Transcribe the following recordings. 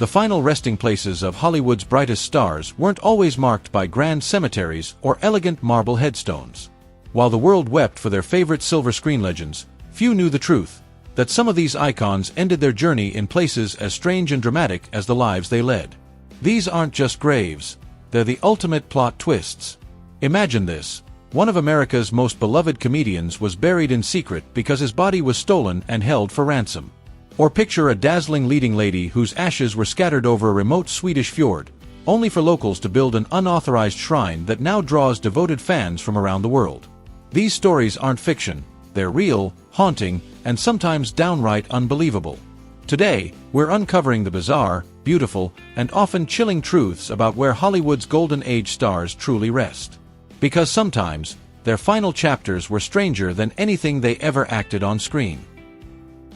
The final resting places of Hollywood's brightest stars weren't always marked by grand cemeteries or elegant marble headstones. While the world wept for their favorite silver screen legends, few knew the truth, that some of these icons ended their journey in places as strange and dramatic as the lives they led. These aren't just graves, they're the ultimate plot twists. Imagine this. One of America's most beloved comedians was buried in secret because his body was stolen and held for ransom. Or picture a dazzling leading lady whose ashes were scattered over a remote Swedish fjord, only for locals to build an unauthorized shrine that now draws devoted fans from around the world. These stories aren't fiction, they're real, haunting, and sometimes downright unbelievable. Today, we're uncovering the bizarre, beautiful, and often chilling truths about where Hollywood's golden age stars truly rest. Because sometimes, their final chapters were stranger than anything they ever acted on screen.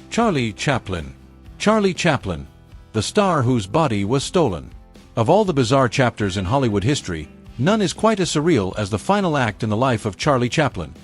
Charlie Chaplan. Charlie Chaplan, the star whose body was stolen. Of all the bizarre chapters in Hollywood history, none is quite as surreal as the final act in the life of Charlie Chaplan,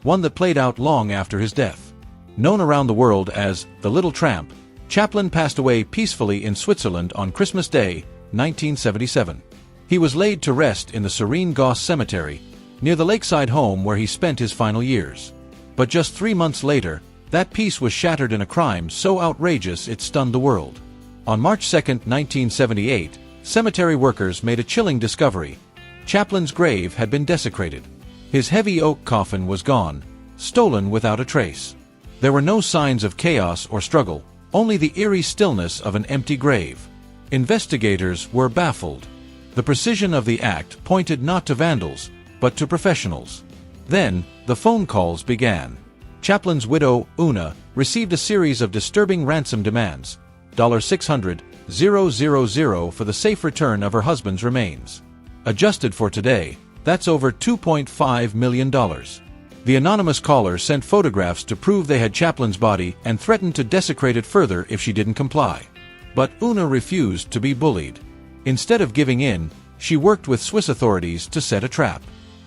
one that played out long after his death. Known around the world as the Little Tramp, Chaplan passed away peacefully in Switzerland on Christmas Day, 1977. He was laid to rest in the serene Goss Cemetery, near the lakeside home where he spent his final years. But just 3 months later, that peace was shattered in a crime so outrageous it stunned the world. On March 2, 1978, cemetery workers made a chilling discovery. Chaplan's grave had been desecrated. His heavy oak coffin was gone, stolen without a trace. There were no signs of chaos or struggle, only the eerie stillness of an empty grave. Investigators were baffled. The precision of the act pointed not to vandals, but to professionals. Then, the phone calls began. Chaplan's widow, Una, received a series of disturbing ransom demands, $600,000 for the safe return of her husband's remains. Adjusted for today, that's over $2.5 million. The anonymous caller sent photographs to prove they had Chaplan's body and threatened to desecrate it further if she didn't comply. But Una refused to be bullied. Instead of giving in, she worked with Swiss authorities to set a trap.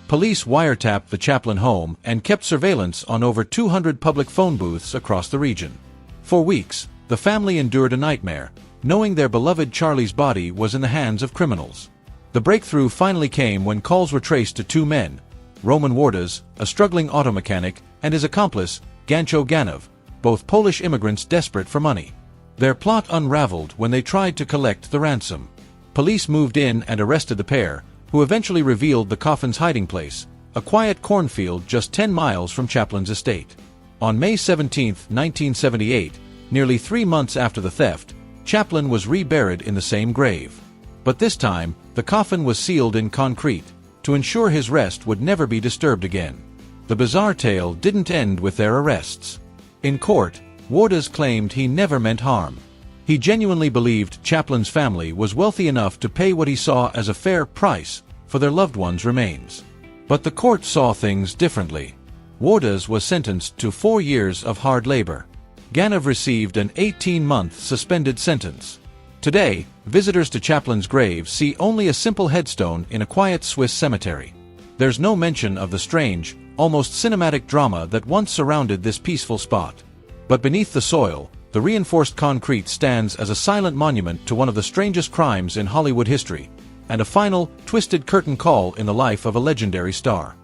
Police wiretapped the Chaplan home and kept surveillance on over 200 public phone booths across the region. For weeks, the family endured a nightmare, knowing their beloved Charlie's body was in the hands of criminals. The breakthrough finally came when calls were traced to 2 men, Roman Wardas, a struggling auto mechanic, and his accomplice, Gancho Ganov, both Polish immigrants desperate for money. Their plot unraveled when they tried to collect the ransom. Police moved in and arrested the pair, who eventually revealed the coffin's hiding place, a quiet cornfield just 10 miles from Chaplan's estate. On May 17, 1978, nearly 3 months after the theft, Chaplan was reburied in the same grave. But this time, the coffin was sealed in concrete, to ensure his rest would never be disturbed again. The bizarre tale didn't end with their arrests. In court, Wardas claimed he never meant harm. He genuinely believed Chaplan's family was wealthy enough to pay what he saw as a fair price for their loved ones' remains. But the court saw things differently. Wardas was sentenced to 4 years of hard labor. Ganov received an 18-month suspended sentence. Today, visitors to Chaplan's grave see only a simple headstone in a quiet Swiss cemetery. There's no mention of the strange, almost cinematic drama that once surrounded this peaceful spot. But beneath the soil, the reinforced concrete stands as a silent monument to one of the strangest crimes in Hollywood history, and a final, twisted curtain call in the life of a legendary star.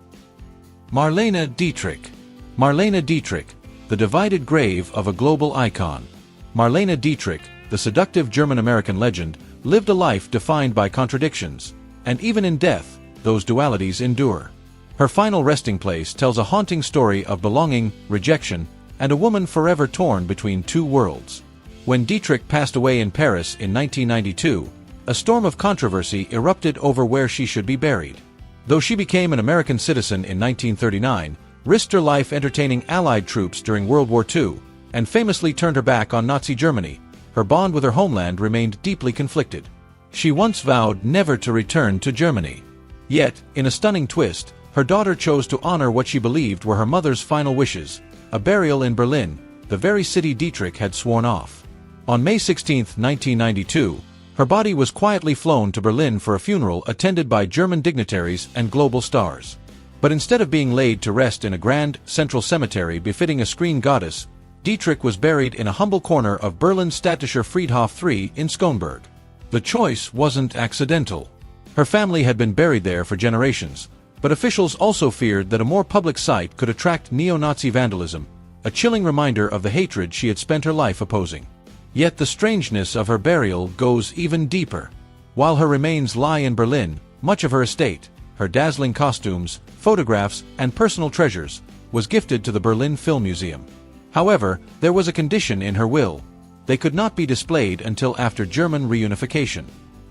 Marina Dietrich. Marina Dietrich, the divided grave of a global icon. Marina Dietrich, the seductive German-American legend, lived a life defined by contradictions, and even in death, those dualities endure. Her final resting place tells a haunting story of belonging, rejection, and a woman forever torn between 2 worlds. When Dietrich passed away in Paris in 1992, a storm of controversy erupted over where she should be buried. Though she became an American citizen in 1939, risked her life entertaining Allied troops during World War II, and famously turned her back on Nazi Germany, her bond with her homeland remained deeply conflicted. She once vowed never to return to Germany. Yet, in a stunning twist, her daughter chose to honor what she believed were her mother's final wishes, a burial in Berlin, the very city Dietrich had sworn off. On May 16, 1992, her body was quietly flown to Berlin for a funeral attended by German dignitaries and global stars. But instead of being laid to rest in a grand, central cemetery befitting a screen goddess, Dietrich was buried in a humble corner of Berlin's Städtischer Friedhof 3 in Schönberg. The choice wasn't accidental. Her family had been buried there for generations, but officials also feared that a more public site could attract neo-Nazi vandalism, a chilling reminder of the hatred she had spent her life opposing. Yet the strangeness of her burial goes even deeper. While her remains lie in Berlin, much of her estate, her dazzling costumes, photographs, and personal treasures, was gifted to the Berlin Film Museum. However, there was a condition in her will. They could not be displayed until after German reunification.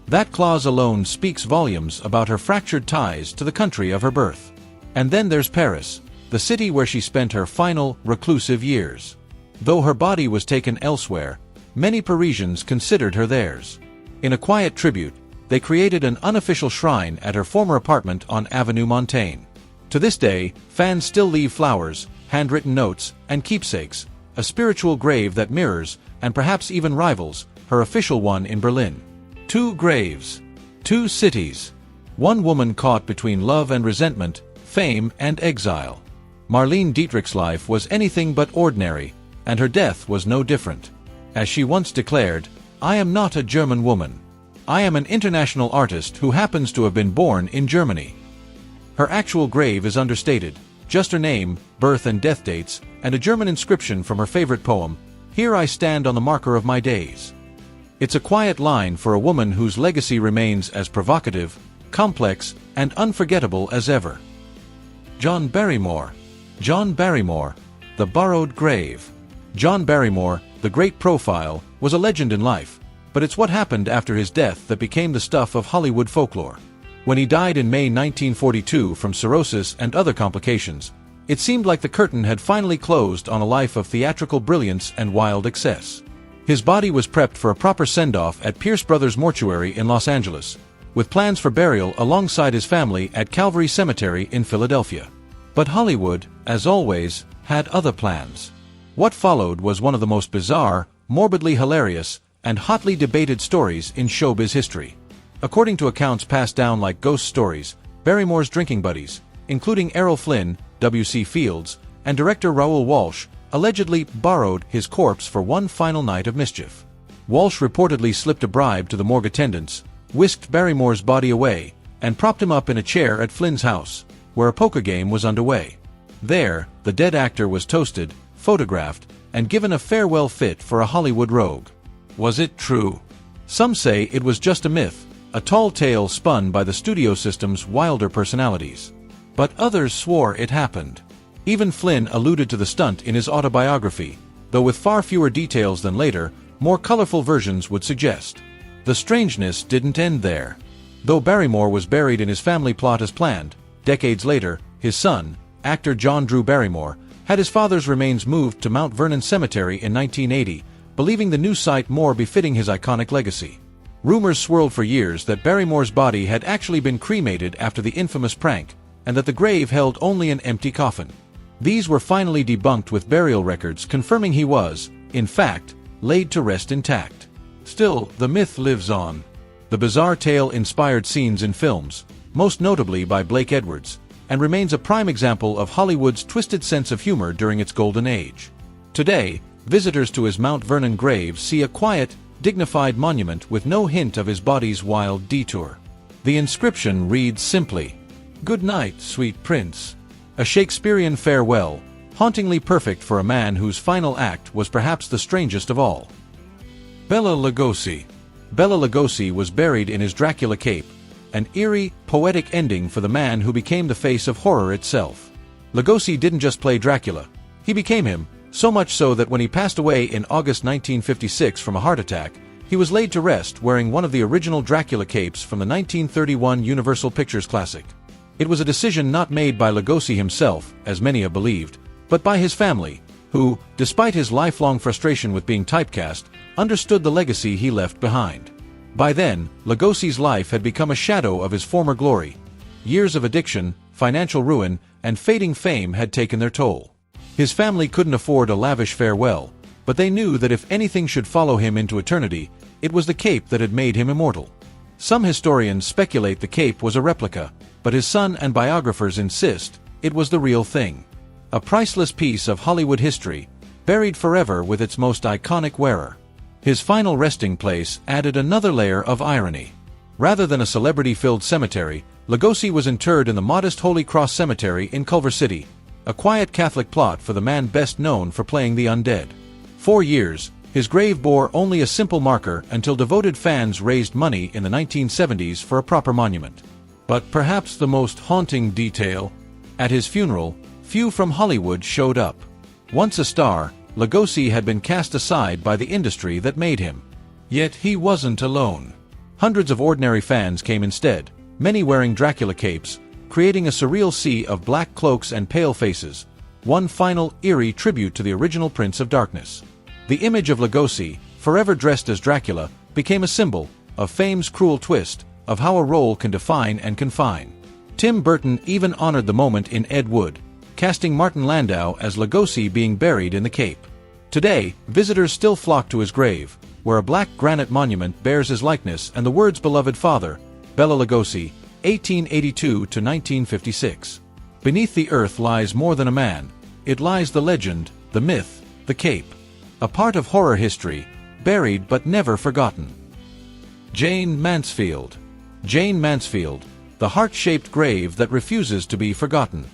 That clause alone speaks volumes about her fractured ties to the country of her birth. And then there's Paris, the city where she spent her final, reclusive years. Though her body was taken elsewhere, many Parisians considered her theirs. In a quiet tribute, they created an unofficial shrine at her former apartment on Avenue Montaigne. To this day, fans still leave flowers, handwritten notes, and keepsakes, a spiritual grave that mirrors, and perhaps even rivals, her official one in Berlin. Two graves. Two cities. One woman caught between love and resentment, fame and exile. Marlene Dietrich's life was anything but ordinary, and her death was no different. As she once declared, "I am not a German woman. I am an international artist who happens to have been born in Germany." Her actual grave is understated, just her name, birth and death dates, and a German inscription from her favorite poem, "Here I stand on the marker of my days." It's a quiet line for a woman whose legacy remains as provocative, complex, and unforgettable as ever. John Barrymore. John Barrymore, the borrowed grave. John Barrymore, the great profile, was a legend in life, but it's what happened after his death that became the stuff of Hollywood folklore. When he died in May 1942 from cirrhosis and other complications, it seemed like the curtain had finally closed on a life of theatrical brilliance and wild excess. His body was prepped for a proper send-off at Pierce Brothers Mortuary in Los Angeles, with plans for burial alongside his family at Calvary Cemetery in Philadelphia. But Hollywood, as always, had other plans. What followed was one of the most bizarre, morbidly hilarious, and hotly debated stories in showbiz history. According to accounts passed down like ghost stories, Barrymore's drinking buddies, including Errol Flynn, W.C. Fields, and director Raoul Walsh, allegedly borrowed his corpse for one final night of mischief. Walsh reportedly slipped a bribe to the morgue attendants, whisked Barrymore's body away, and propped him up in a chair at Flynn's house, where a poker game was underway. There, the dead actor was toasted, photographed, and given a farewell fit for a Hollywood rogue. Was it true? Some say it was just a myth, a tall tale spun by the studio system's wilder personalities. But others swore it happened. Even Flynn alluded to the stunt in his autobiography, though with far fewer details than later, more colorful versions would suggest. The strangeness didn't end there. Though Barrymore was buried in his family plot as planned, decades later, his son, actor John Drew Barrymore, had his father's remains moved to Mount Vernon Cemetery in 1980, believing the new site more befitting his iconic legacy. Rumors swirled for years that Barrymore's body had actually been cremated after the infamous prank, and that the grave held only an empty coffin. These were finally debunked with burial records confirming he was, in fact, laid to rest intact. Still, the myth lives on. The bizarre tale inspired scenes in films, most notably by Blake Edwards, and remains a prime example of Hollywood's twisted sense of humor during its golden age. Today, visitors to his Mount Vernon grave see a quiet, dignified monument with no hint of his body's wild detour. The inscription reads simply, "Good night, sweet prince." A Shakespearean farewell, hauntingly perfect for a man whose final act was perhaps the strangest of all. Bela Lugosi. Bela Lugosi was buried in his Dracula cape, an eerie, poetic ending for the man who became the face of horror itself. Lugosi didn't just play Dracula, he became him, so much so that when he passed away in August 1956 from a heart attack, he was laid to rest wearing one of the original Dracula capes from the 1931 Universal Pictures classic. It was a decision not made by Lugosi himself, as many have believed, but by his family, who, despite his lifelong frustration with being typecast, understood the legacy he left behind. By then, Lugosi's life had become a shadow of his former glory. Years of addiction, financial ruin, and fading fame had taken their toll. His family couldn't afford a lavish farewell, but they knew that if anything should follow him into eternity, it was the cape that had made him immortal. Some historians speculate the cape was a replica, but his son and biographers insist it was the real thing. A priceless piece of Hollywood history, buried forever with its most iconic wearer. His final resting place added another layer of irony. Rather than a celebrity-filled cemetery, Lugosi was interred in the modest Holy Cross Cemetery in Culver City, a quiet Catholic plot for the man best known for playing the undead. 4 years, his grave bore only a simple marker until devoted fans raised money in the 1970s for a proper monument. But perhaps the most haunting detail: at his funeral, few from Hollywood showed up. Once a star, Lugosi had been cast aside by the industry that made him. Yet he wasn't alone. Hundreds of ordinary fans came instead, many wearing Dracula capes, creating a surreal sea of black cloaks and pale faces, one final, eerie tribute to the original Prince of Darkness. The image of Lugosi, forever dressed as Dracula, became a symbol of fame's cruel twist, of how a role can define and confine. Tim Burton even honored the moment in Ed Wood, casting Martin Landau as Lugosi being buried in the Cape. Today, visitors still flock to his grave, where a black granite monument bears his likeness and the words "Beloved Father, Bela Lugosi, 1882 to 1956. Beneath the earth lies more than a man. It lies the legend, the myth, the Cape. A part of horror history, buried but never forgotten. Jane Mansfield. Jane Mansfield, the heart-shaped grave that refuses to be forgotten.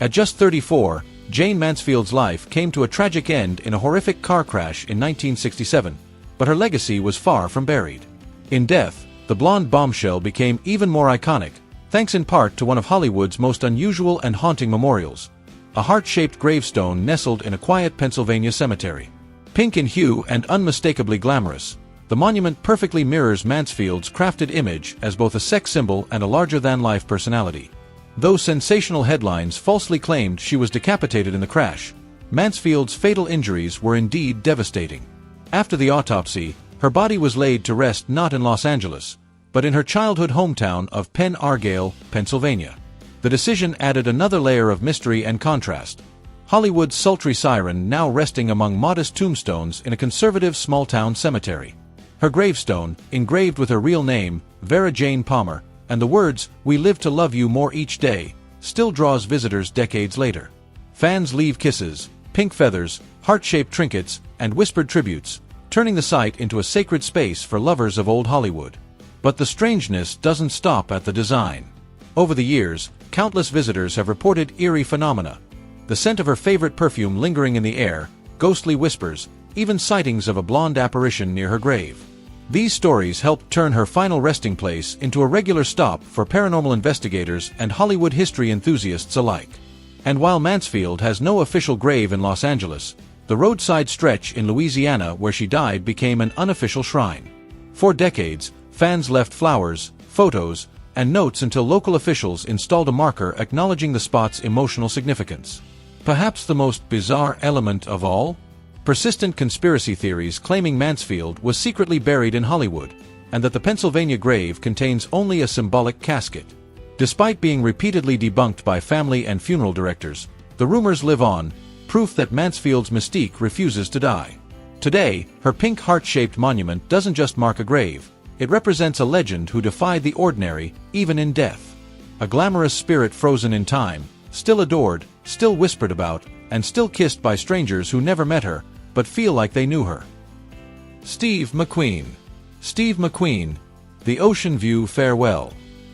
At just 34, Jane Mansfield's life came to a tragic end in a horrific car crash in 1967, but her legacy was far from buried. In death, the blonde bombshell became even more iconic, thanks in part to one of Hollywood's most unusual and haunting memorials, a heart-shaped gravestone nestled in a quiet Pennsylvania cemetery. Pink in hue and unmistakably glamorous, the monument perfectly mirrors Mansfield's crafted image as both a sex symbol and a larger-than-life personality. Though sensational headlines falsely claimed she was decapitated in the crash, Mansfield's fatal injuries were indeed devastating. After the autopsy, her body was laid to rest not in Los Angeles, but in her childhood hometown of Penn Argyle, Pennsylvania. The decision added another layer of mystery and contrast. Hollywood's sultry siren now resting among modest tombstones in a conservative small-town cemetery. Her gravestone, engraved with her real name, Vera Jane Palmer, and the words, "We live to love you more each day," still draws visitors decades later. Fans leave kisses, pink feathers, heart-shaped trinkets, and whispered tributes, turning the site into a sacred space for lovers of old Hollywood. But the strangeness doesn't stop at the design. Over the years, countless visitors have reported eerie phenomena. The scent of her favorite perfume lingering in the air, ghostly whispers, even sightings of a blonde apparition near her grave. These stories helped turn her final resting place into a regular stop for paranormal investigators and Hollywood history enthusiasts alike. And while Mansfield has no official grave in Los Angeles, the roadside stretch in Louisiana where she died became an unofficial shrine. For decades, fans left flowers, photos, and notes until local officials installed a marker acknowledging the spot's emotional significance. Perhaps the most bizarre element of all? Persistent conspiracy theories claiming Mansfield was secretly buried in Hollywood, and that the Pennsylvania grave contains only a symbolic casket. Despite being repeatedly debunked by family and funeral directors, the rumors live on, proof that Mansfield's mystique refuses to die. Today, her pink heart-shaped monument doesn't just mark a grave, it represents a legend who defied the ordinary, even in death. A glamorous spirit frozen in time, still adored, still whispered about, and still kissed by strangers who never met her, but feel like they knew her. Steve McQueen. Steve McQueen, the Ocean View Farewell.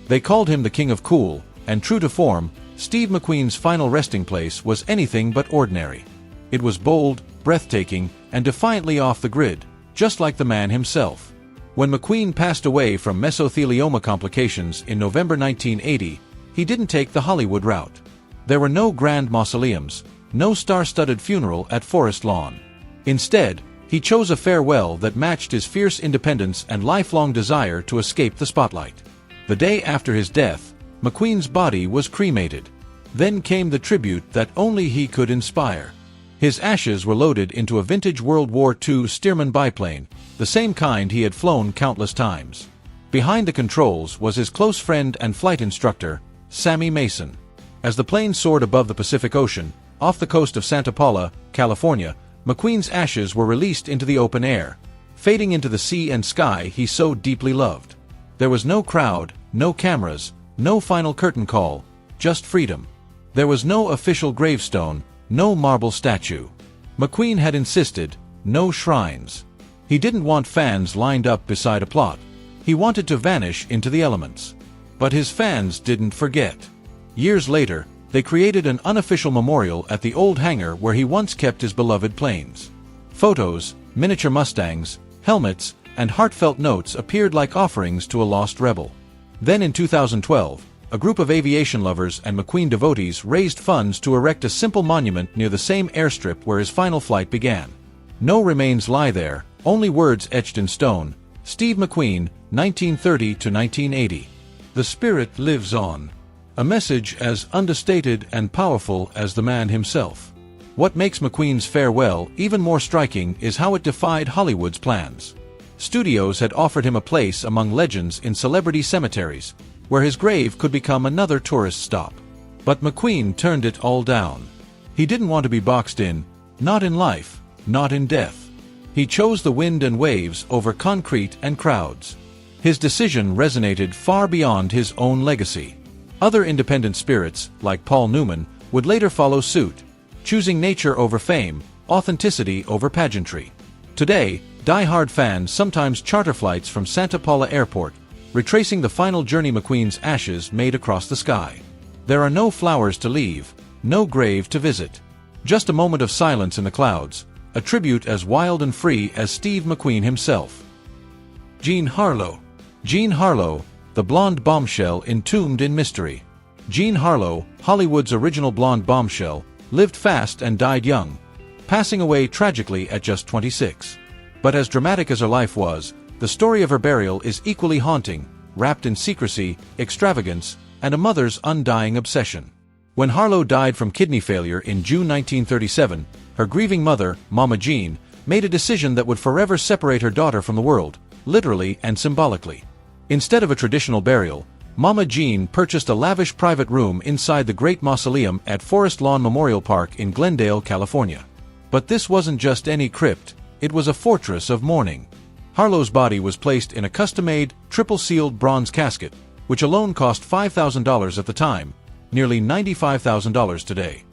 They called him the King of Cool, and true to form, Steve McQueen's final resting place was anything but ordinary. It was bold, breathtaking, and defiantly off the grid, just like the man himself. When McQueen passed away from mesothelioma complications in November 1980, he didn't take the Hollywood route. There were no grand mausoleums, no star-studded funeral at Forest Lawn. Instead, he chose a farewell that matched his fierce independence and lifelong desire to escape the spotlight. The day after his death, McQueen's body was cremated. Then came the tribute that only he could inspire. His ashes were loaded into a vintage World War II Stearman biplane, the same kind he had flown countless times. Behind the controls was his close friend and flight instructor, Sammy Mason. As the plane soared above the Pacific Ocean, off the coast of Santa Paula, California, McQueen's ashes were released into the open air, fading into the sea and sky he so deeply loved. There was no crowd, no cameras, no final curtain call, just freedom. There was no official gravestone, no marble statue. McQueen had insisted, no shrines. He didn't want fans lined up beside a plot. He wanted to vanish into the elements. But his fans didn't forget. Years later, they created an unofficial memorial at the old hangar where he once kept his beloved planes. Photos, miniature Mustangs, helmets, and heartfelt notes appeared like offerings to a lost rebel. Then in 2012, a group of aviation lovers and McQueen devotees raised funds to erect a simple monument near the same airstrip where his final flight began. No remains lie there, only words etched in stone: Steve McQueen, 1930 to 1980. The spirit lives on. A message as understated and powerful as the man himself. What makes McQueen's farewell even more striking is how it defied Hollywood's plans. Studios had offered him a place among legends in celebrity cemeteries, where his grave could become another tourist stop. But McQueen turned it all down. He didn't want to be boxed in, not in life, not in death. He chose the wind and waves over concrete and crowds. His decision resonated far beyond his own legacy. Other independent spirits, like Paul Newman, would later follow suit, choosing nature over fame, authenticity over pageantry. Today, die-hard fans sometimes charter flights from Santa Paula Airport, retracing the final journey McQueen's ashes made across the sky. There are no flowers to leave, no grave to visit. Just a moment of silence in the clouds, a tribute as wild and free as Steve McQueen himself. Jean Harlo. Jean Harlo, the blonde bombshell entombed in mystery. Jean Harlo, Hollywood's original blonde bombshell, lived fast and died young, passing away tragically at just 26. But as dramatic as her life was, the story of her burial is equally haunting, wrapped in secrecy, extravagance, and a mother's undying obsession. When Harlo died from kidney failure in June 1937, her grieving mother, Mama Jean, made a decision that would forever separate her daughter from the world, literally and symbolically. Instead of a traditional burial, Mama Jean purchased a lavish private room inside the Great Mausoleum at Forest Lawn Memorial Park in Glendale, California. But this wasn't just any crypt, it was a fortress of mourning. Harlo's body was placed in a custom-made, triple-sealed bronze casket, which alone cost $5,000 at the time, nearly $95,000 today.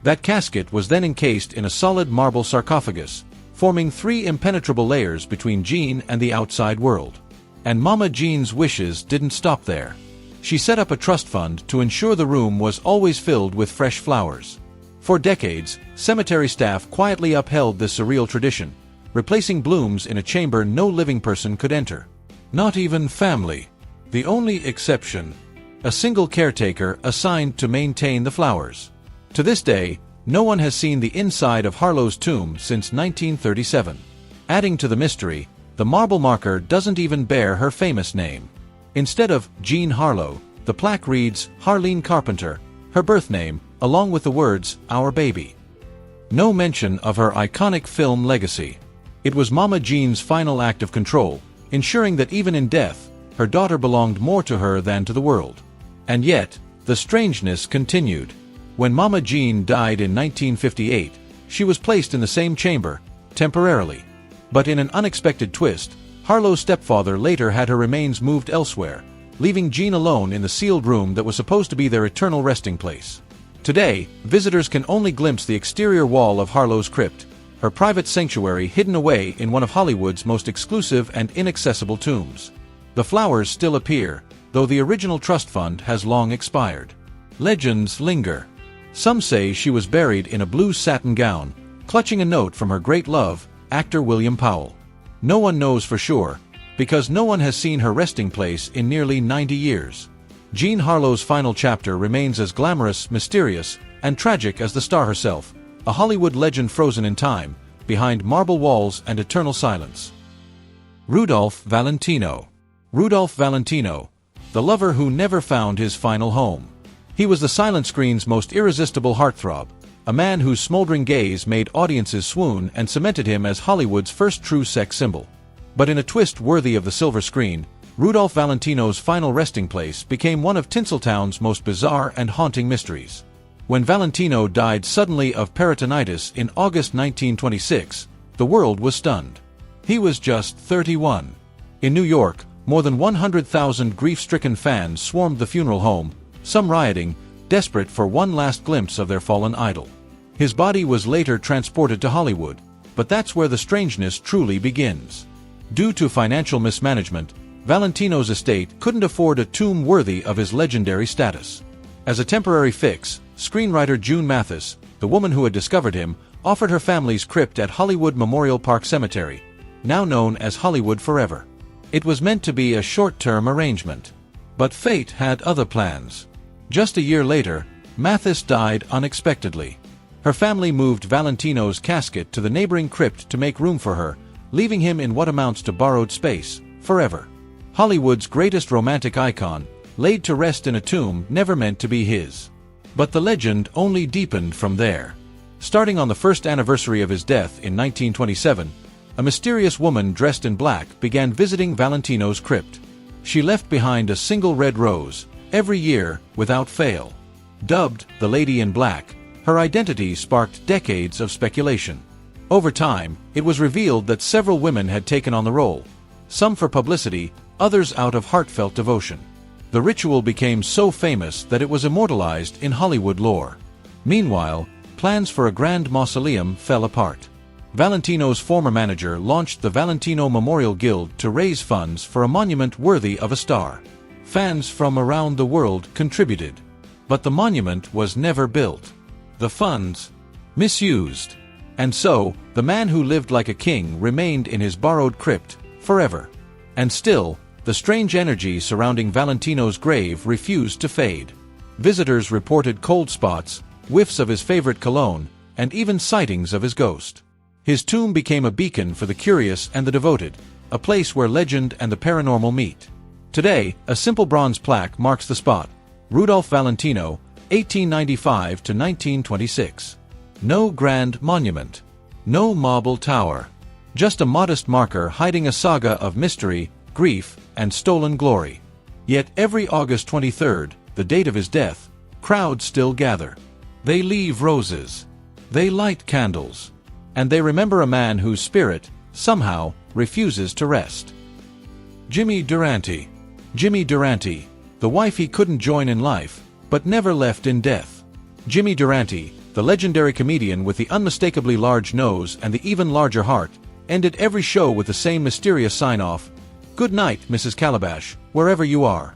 That casket was then encased in a solid marble sarcophagus, forming 3 impenetrable layers between Jean and the outside world. And Mama Jean's wishes didn't stop there. She set up a trust fund to ensure the room was always filled with fresh flowers. For decades, cemetery staff quietly upheld this surreal tradition, replacing blooms in a chamber no living person could enter. Not even family. The only exception, a single caretaker assigned to maintain the flowers. To this day, no one has seen the inside of Harlo's tomb since 1937. Adding to the mystery, the marble marker doesn't even bear her famous name. Instead of Jean Harlo, the plaque reads Harleen Carpenter, her birth name, along with the words, "Our baby." No mention of her iconic film legacy. It was Mama Jean's final act of control, ensuring that even in death, her daughter belonged more to her than to the world. And yet, the strangeness continued. When Mama Jean died in 1958, she was placed in the same chamber, temporarily. But in an unexpected twist, Harlo's stepfather later had her remains moved elsewhere, leaving Jean alone in the sealed room that was supposed to be their eternal resting place. Today, visitors can only glimpse the exterior wall of Harlo's crypt, her private sanctuary hidden away in one of Hollywood's most exclusive and inaccessible tombs. The flowers still appear, though the original trust fund has long expired. Legends linger. Some say she was buried in a blue satin gown, clutching a note from her great love, actor William Powell. No one knows for sure, because no one has seen her resting place in nearly 90 years. Jean Harlo's final chapter remains as glamorous, mysterious, and tragic as the star herself, a Hollywood legend frozen in time, behind marble walls and eternal silence. Rudolph Valentino. Rudolph Valentino, the lover who never found his final home. He was the silent screen's most irresistible heartthrob, a man whose smoldering gaze made audiences swoon and cemented him as Hollywood's first true sex symbol. But in a twist worthy of the silver screen, Rudolph Valentino's final resting place became one of Tinseltown's most bizarre and haunting mysteries. When Valentino died suddenly of peritonitis in August 1926, the world was stunned. He was just 31. In New York, more than 100,000 grief-stricken fans swarmed the funeral home, some rioting, desperate for one last glimpse of their fallen idol. His body was later transported to Hollywood, But that's where the strangeness truly begins. Due to financial mismanagement, Valentino's estate couldn't afford a tomb worthy of his legendary status. As a temporary fix, screenwriter June Mathis, the woman who had discovered him, offered her family's crypt at Hollywood Memorial Park Cemetery, now known as Hollywood Forever. It was meant to be a short-term arrangement. But fate had other plans. Just a year later, Mathis died unexpectedly. Her family moved Valentino's casket to the neighboring crypt to make room for her, leaving him in what amounts to borrowed space, forever. Hollywood's greatest romantic icon, laid to rest in a tomb never meant to be his. But the legend only deepened from there. Starting on the first anniversary of his death in 1927, a mysterious woman dressed in black began visiting Valentino's crypt. She left behind a single red rose, every year, without fail. Dubbed the Lady in Black, her identity sparked decades of speculation. Over time, it was revealed that several women had taken on the role, some for publicity, others out of heartfelt devotion. The ritual became so famous that it was immortalized in Hollywood lore. Meanwhile, plans for a grand mausoleum fell apart. Valentino's former manager launched the Valentino Memorial Guild to raise funds for a monument worthy of a star. Fans from around the world contributed. But the monument was never built. The funds misused. And so, the man who lived like a king remained in his borrowed crypt, forever. And still, the strange energy surrounding Valentino's grave refused to fade. Visitors reported cold spots, whiffs of his favorite cologne, and even sightings of his ghost. His tomb became a beacon for the curious and the devoted, a place where legend and the paranormal meet. Today, a simple bronze plaque marks the spot. Rudolph Valentino, 1895 to 1926. No grand monument. No marble tower. Just a modest marker hiding a saga of mystery, grief, and stolen glory. Yet every August 23rd, the date of his death, crowds still gather. They leave roses. They light candles. And they remember a man whose spirit, somehow, refuses to rest. Jimmy Duranti. Jimmy Duranti, the wife he couldn't join in life, but never left in death. Jimmy Duranti, the legendary comedian with the unmistakably large nose and the even larger heart, ended every show with the same mysterious sign-off, "Good night, Mrs. Calabash, wherever you are."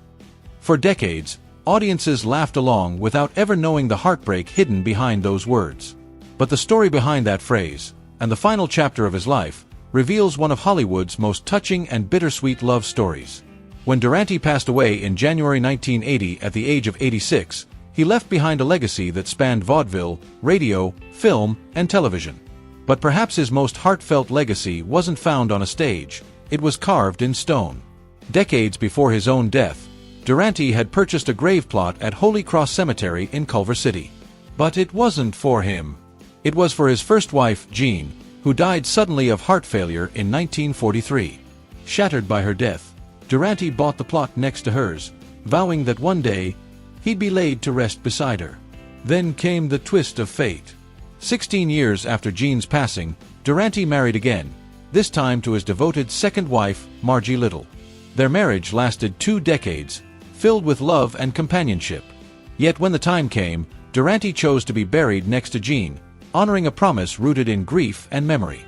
For decades, audiences laughed along without ever knowing the heartbreak hidden behind those words. But the story behind that phrase, and the final chapter of his life, reveals one of Hollywood's most touching and bittersweet love stories. When Duranti passed away in January 1980 at the age of 86, he left behind a legacy that spanned vaudeville, radio, film, and television. But perhaps his most heartfelt legacy wasn't found on a stage, it was carved in stone. Decades before his own death, Duranti had purchased a grave plot at Holy Cross Cemetery in Culver City. But it wasn't for him. It was for his first wife, Jean, who died suddenly of heart failure in 1943. Shattered by her death, Duranti bought the plot next to hers, vowing that one day, he'd be laid to rest beside her. Then came the twist of fate. 16 years after Jean's passing, Duranti married again, this time to his devoted second wife, Margie Little. Their marriage lasted 2 decades, filled with love and companionship. Yet when the time came, Duranti chose to be buried next to Jean, honoring a promise rooted in grief and memory.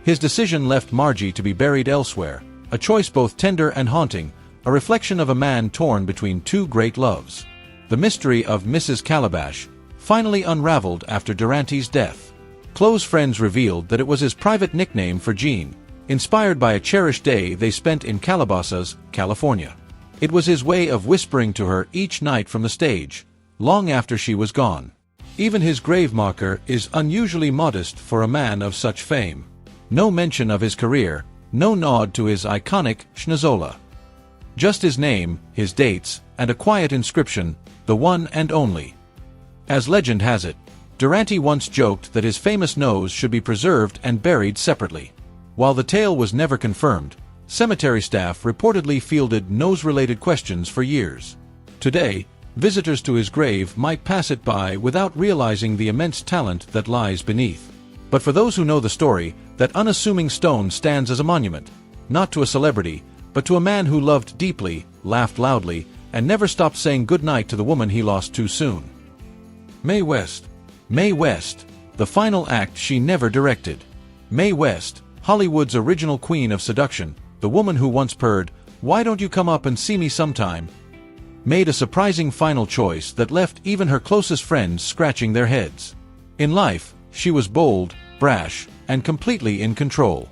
His decision left Margie to be buried elsewhere, a choice both tender and haunting, a reflection of a man torn between 2 great loves. The mystery of Mrs. Calabash finally unraveled after Duranti's death. Close friends revealed that it was his private nickname for Jean, inspired by a cherished day they spent in Calabasas, California. It was his way of whispering to her each night from the stage, long after she was gone. Even his grave marker is unusually modest for a man of such fame. No mention of his career, no nod to his iconic schnozola. Just his name, his dates, and a quiet inscription, "The One and Only." As legend has it, Duranti once joked that his famous nose should be preserved and buried separately. While the tale was never confirmed, cemetery staff reportedly fielded nose-related questions for years. Today, visitors to his grave might pass it by without realizing the immense talent that lies beneath. But for those who know the story, that unassuming stone stands as a monument, not to a celebrity, but to a man who loved deeply, laughed loudly, and never stopped saying goodnight to the woman he lost too soon. Mae West. Mae West, the final act she never directed. Mae West, Hollywood's original queen of seduction, the woman who once purred, "Why don't you come up and see me sometime?" made a surprising final choice that left even her closest friends scratching their heads. In life, she was bold, brash, and completely in control.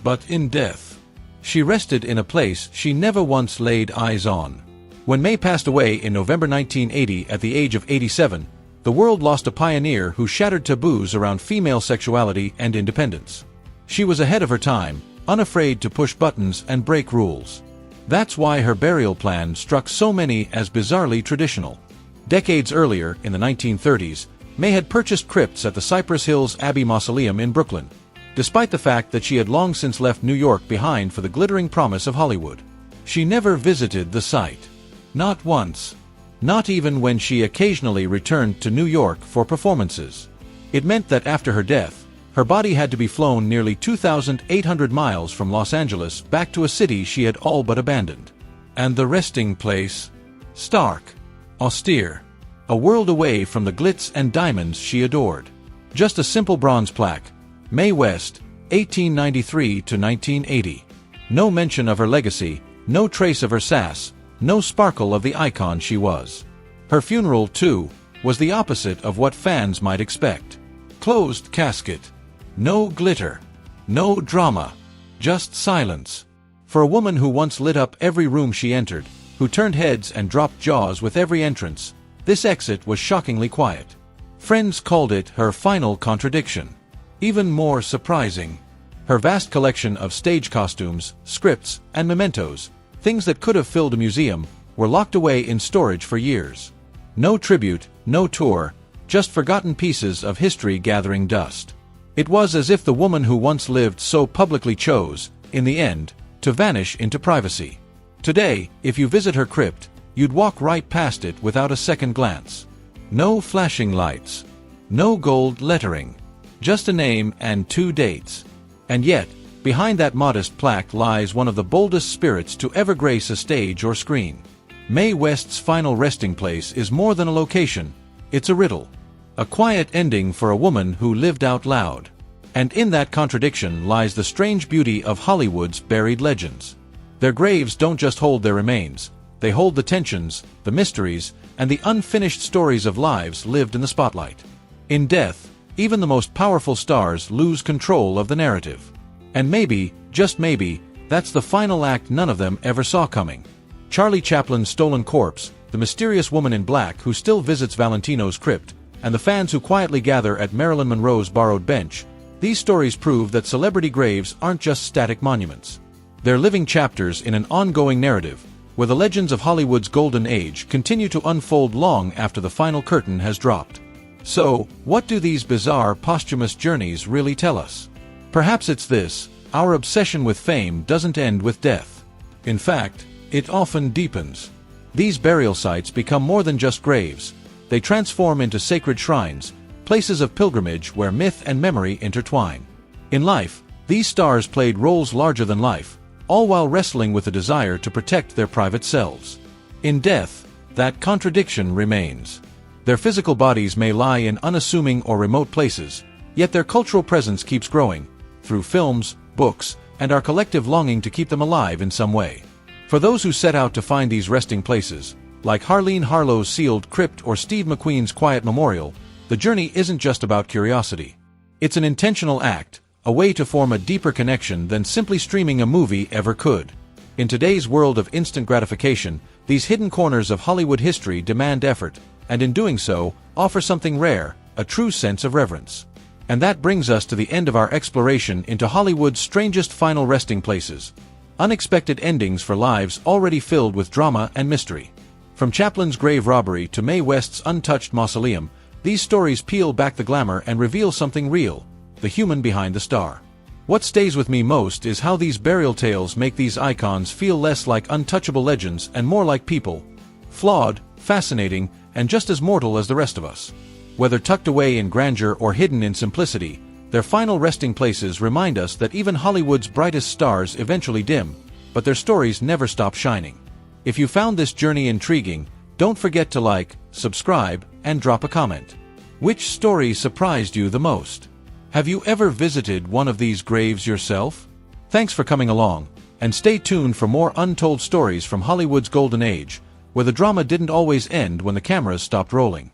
But in death, she rested in a place she never once laid eyes on. When Mae passed away in November 1980 at the age of 87, the world lost a pioneer who shattered taboos around female sexuality and independence. She was ahead of her time, unafraid to push buttons and break rules. That's why her burial plan struck so many as bizarrely traditional. Decades earlier, in the 1930s, Mae had purchased crypts at the Cypress Hills Abbey Mausoleum in Brooklyn, despite the fact that she had long since left New York behind for the glittering promise of Hollywood. She never visited the site. Not once. Not even when she occasionally returned to New York for performances. It meant that after her death, her body had to be flown nearly 2,800 miles from Los Angeles back to a city she had all but abandoned. And the resting place? Stark. Austere. A world away from the glitz and diamonds she adored. Just a simple bronze plaque. Mae West, 1893 to 1980. No mention of her legacy, no trace of her sass, no sparkle of the icon she was. Her funeral, too, was the opposite of what fans might expect. Closed casket. No glitter. No drama. Just silence. For a woman who once lit up every room she entered, who turned heads and dropped jaws with every entrance, this exit was shockingly quiet. Friends called it her final contradiction. Even more surprising, her vast collection of stage costumes, scripts, and mementos, things that could have filled a museum, were locked away in storage for years. No tribute, no tour, just forgotten pieces of history gathering dust. It was as if the woman who once lived so publicly chose, in the end, to vanish into privacy. Today, if you visit her crypt, you'd walk right past it without a second glance. No flashing lights. No gold lettering. Just a name and 2 dates. And yet, behind that modest plaque lies one of the boldest spirits to ever grace a stage or screen. Mae West's final resting place is more than a location, it's a riddle. A quiet ending for a woman who lived out loud. And in that contradiction lies the strange beauty of Hollywood's buried legends. Their graves don't just hold their remains, they hold the tensions, the mysteries, and the unfinished stories of lives lived in the spotlight. In death, even the most powerful stars lose control of the narrative. And maybe, just maybe, that's the final act none of them ever saw coming. Charlie Chaplin's stolen corpse, the mysterious woman in black who still visits Valentino's crypt, and the fans who quietly gather at Marilyn Monroe's borrowed bench, these stories prove that celebrity graves aren't just static monuments. They're living chapters in an ongoing narrative, where the legends of Hollywood's golden age continue to unfold long after the final curtain has dropped. So, what do these bizarre posthumous journeys really tell us? Perhaps it's this: our obsession with fame doesn't end with death. In fact, it often deepens. These burial sites become more than just graves. They transform into sacred shrines, places of pilgrimage where myth and memory intertwine. In life, these stars played roles larger than life, all while wrestling with a desire to protect their private selves. In death, that contradiction remains. Their physical bodies may lie in unassuming or remote places, yet their cultural presence keeps growing, through films, books, and our collective longing to keep them alive in some way. For those who set out to find these resting places, like Harlo's sealed crypt or Steve McQueen's quiet memorial, the journey isn't just about curiosity. It's an intentional act, a way to form a deeper connection than simply streaming a movie ever could. In today's world of instant gratification, these hidden corners of Hollywood history demand effort, and in doing so, offer something rare, a true sense of reverence. And that brings us to the end of our exploration into Hollywood's strangest final resting places. Unexpected endings for lives already filled with drama and mystery. From Chaplin's grave robbery to Mae West's untouched mausoleum, these stories peel back the glamour and reveal something real, the human behind the star. What stays with me most is how these burial tales make these icons feel less like untouchable legends and more like people. Flawed, fascinating, and just as mortal as the rest of us. Whether tucked away in grandeur or hidden in simplicity, their final resting places remind us that even Hollywood's brightest stars eventually dim, but their stories never stop shining. If you found this journey intriguing, don't forget to like, subscribe, and drop a comment. Which story surprised you the most? Have you ever visited one of these graves yourself? Thanks for coming along, and stay tuned for more untold stories from Hollywood's golden age, where the drama didn't always end when the cameras stopped rolling.